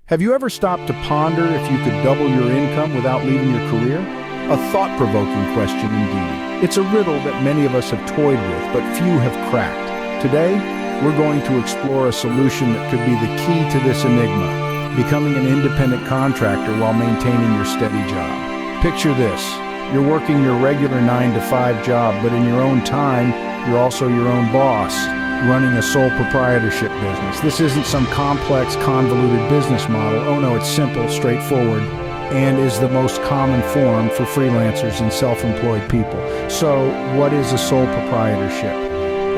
Have you ever stopped to ponder if you could double your income without leaving your career? A thought-provoking question indeed. It's a riddle that many of us have toyed with, but few have cracked. Today, we're going to explore a solution that could be the key to this enigma, becoming an independent contractor while maintaining your steady job. Picture this. You're working your regular 9-to-5 job, but in your own time, you're also your own boss, running a sole proprietorship business. This isn't some complex, convoluted business model. Oh no, it's simple, straightforward, and is the most common form for freelancers and self-employed people. So, what is a sole proprietorship?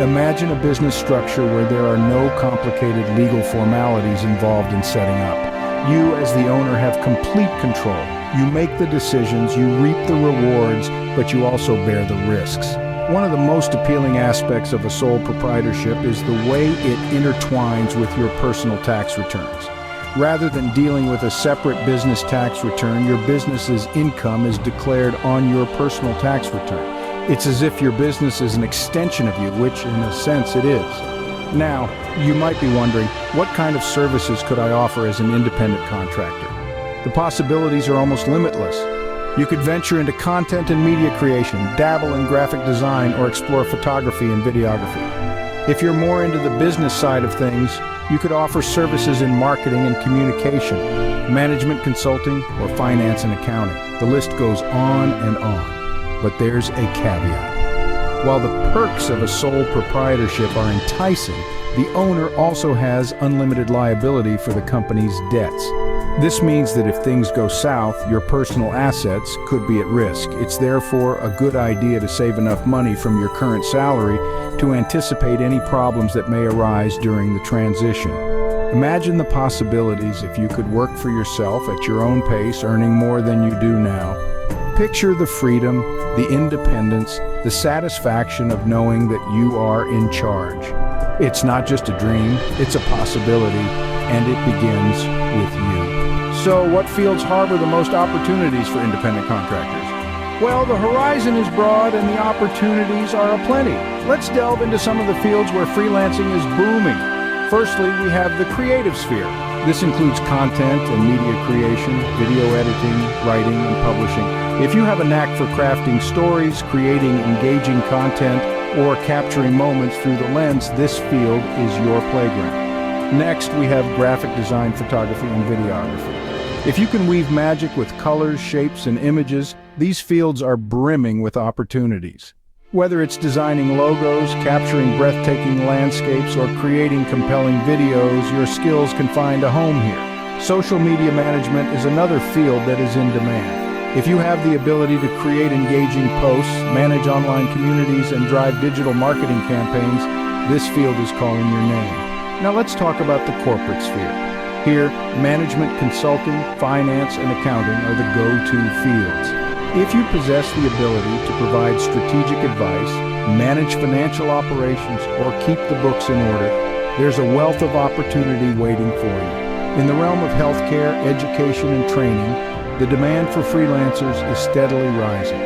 Imagine a business structure where there are no complicated legal formalities involved in setting up. You, as the owner, have complete control. You make the decisions, you reap the rewards, but you also bear the risks. One of the most appealing aspects of a sole proprietorship is the way it intertwines with your personal tax returns. Rather than dealing with a separate business tax return, your business's income is declared on your personal tax return. It's as if your business is an extension of you, which in a sense it is. Now, you might be wondering, what kind of services could I offer as an independent contractor? The possibilities are almost limitless. You could venture into content and media creation, dabble in graphic design, or explore photography and videography. If you're more into the business side of things, you could offer services in marketing and communication, management consulting, or finance and accounting. The list goes on and on. But there's a caveat. While the perks of a sole proprietorship are enticing, the owner also has unlimited liability for the company's debts. This means that if things go south, your personal assets could be at risk. It's therefore a good idea to save enough money from your current salary to anticipate any problems that may arise during the transition. Imagine the possibilities if you could work for yourself at your own pace, earning more than you do now. Picture the freedom, the independence, the satisfaction of knowing that you are in charge. It's not just a dream, it's a possibility, and it begins with you. So what fields harbor the most opportunities for independent contractors? Well, the horizon is broad and the opportunities are aplenty. Let's delve into some of the fields where freelancing is booming. Firstly, we have the creative sphere. This includes content and media creation, video editing, writing, and publishing. If you have a knack for crafting stories, creating engaging content, or capturing moments through the lens, this field is your playground. Next, we have graphic design, photography, and videography. If you can weave magic with colors, shapes, and images, these fields are brimming with opportunities. Whether it's designing logos, capturing breathtaking landscapes, or creating compelling videos, your skills can find a home here. Social media management is another field that is in demand. If you have the ability to create engaging posts, manage online communities, and drive digital marketing campaigns, this field is calling your name. Now let's talk about the corporate sphere. Here, management consulting, finance, and accounting are the go-to fields. If you possess the ability to provide strategic advice, manage financial operations, or keep the books in order, there's a wealth of opportunity waiting for you. In the realm of healthcare, education, and training, the demand for freelancers is steadily rising.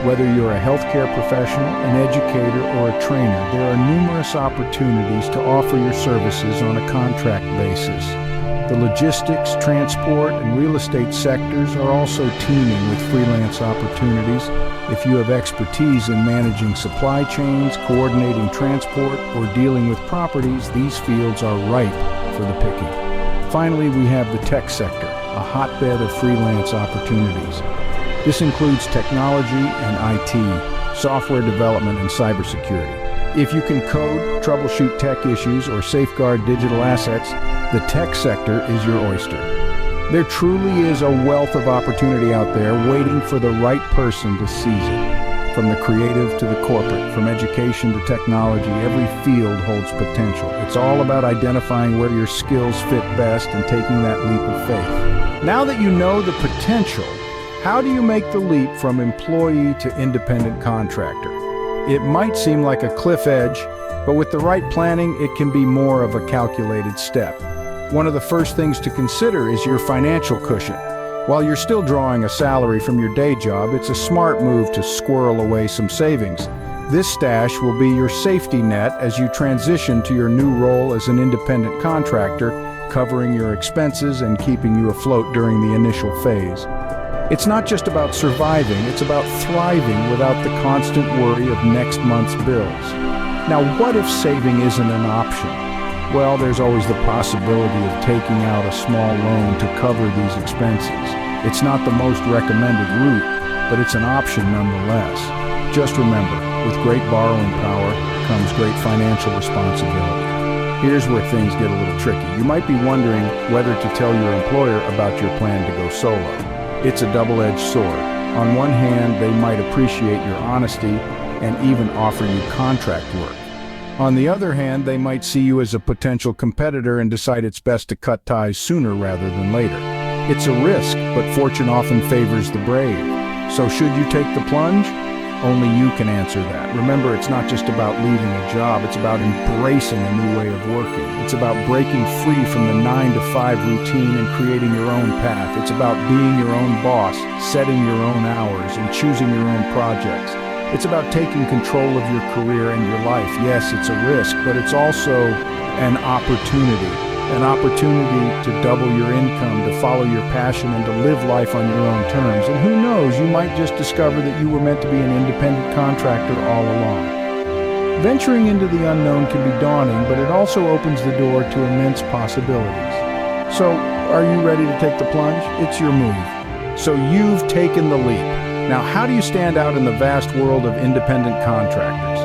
Whether you're a healthcare professional, an educator, or a trainer, there are numerous opportunities to offer your services on a contract basis. The logistics, transport, and real estate sectors are also teeming with freelance opportunities. If you have expertise in managing supply chains, coordinating transport, or dealing with properties, these fields are ripe for the picking. Finally, we have the tech sector, a hotbed of freelance opportunities. This includes technology and IT, software development, and cybersecurity. If you can code, troubleshoot tech issues, or safeguard digital assets, the tech sector is your oyster. There truly is a wealth of opportunity out there waiting for the right person to seize it. From the creative to the corporate, from education to technology, every field holds potential. It's all about identifying where your skills fit best and taking that leap of faith. Now that you know the potential, how do you make the leap from employee to independent contractor? It might seem like a cliff edge, but with the right planning, it can be more of a calculated step. One of the first things to consider is your financial cushion. While you're still drawing a salary from your day job, it's a smart move to squirrel away some savings. This stash will be your safety net as you transition to your new role as an independent contractor, covering your expenses and keeping you afloat during the initial phase. It's not just about surviving, it's about thriving without the constant worry of next month's bills. Now, what if saving isn't an option? Well, there's always the possibility of taking out a small loan to cover these expenses. It's not the most recommended route, but it's an option nonetheless. Just remember, with great borrowing power comes great financial responsibility. Here's where things get a little tricky. You might be wondering whether to tell your employer about your plan to go solo. It's a double-edged sword. On one hand, they might appreciate your honesty and even offer you contract work. On the other hand, they might see you as a potential competitor and decide it's best to cut ties sooner rather than later. It's a risk, but fortune often favors the brave. So should you take the plunge? Only you can answer that. Remember, it's not just about leaving a job, it's about embracing a new way of working. It's about breaking free from the 9-to-5 routine and creating your own path. It's about being your own boss, setting your own hours, and choosing your own projects. It's about taking control of your career and your life. Yes, it's a risk, but it's also an opportunity to double your income, to follow your passion, and to live life on your own terms. And who knows, you might just discover that you were meant to be an independent contractor all along. Venturing into the unknown can be daunting, but it also opens the door to immense possibilities. So, are you ready to take the plunge? It's your move. So you've taken the leap. Now, how do you stand out in the vast world of independent contractors?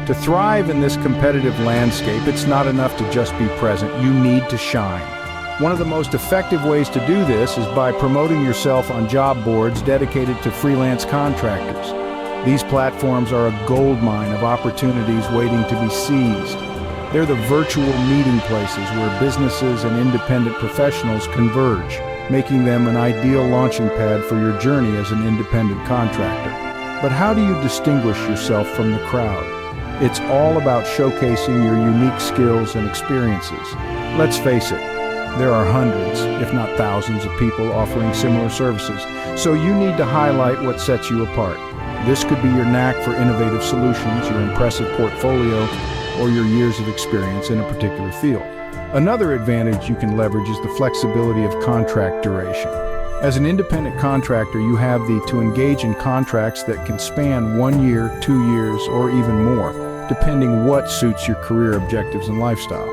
To thrive in this competitive landscape, it's not enough to just be present. You need to shine. One of the most effective ways to do this is by promoting yourself on job boards dedicated to freelance contractors. These platforms are a goldmine of opportunities waiting to be seized. They're the virtual meeting places where businesses and independent professionals converge, making them an ideal launching pad for your journey as an independent contractor. But how do you distinguish yourself from the crowd? It's all about showcasing your unique skills and experiences. Let's face it, there are hundreds, if not thousands, of people offering similar services, so you need to highlight what sets you apart. This could be your knack for innovative solutions, your impressive portfolio, or your years of experience in a particular field. Another advantage you can leverage is the flexibility of contract duration. As an independent contractor, you have to engage in contracts that can span 1 year, 2 years, or even more, depending what suits your career objectives and lifestyle.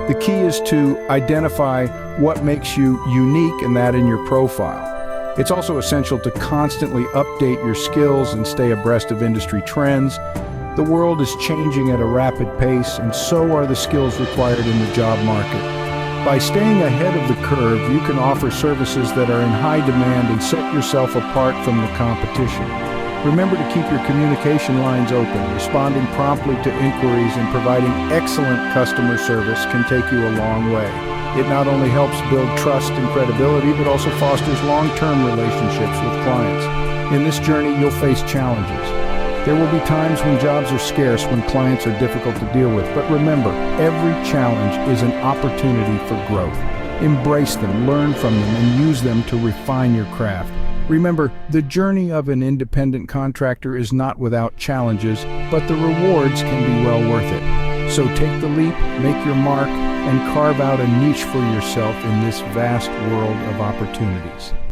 The key is to identify what makes you unique and that in your profile. It's also essential to constantly update your skills and stay abreast of industry trends. The world is changing at a rapid pace, and so are the skills required in the job market. By staying ahead of the curve, you can offer services that are in high demand and set yourself apart from the competition. Remember to keep your communication lines open. Responding promptly to inquiries and providing excellent customer service can take you a long way. It not only helps build trust and credibility, but also fosters long-term relationships with clients. In this journey, you'll face challenges. There will be times when jobs are scarce, when clients are difficult to deal with, but remember, every challenge is an opportunity for growth. Embrace them, learn from them, and use them to refine your craft. Remember, the journey of an independent contractor is not without challenges, but the rewards can be well worth it. So take the leap, make your mark, and carve out a niche for yourself in this vast world of opportunities.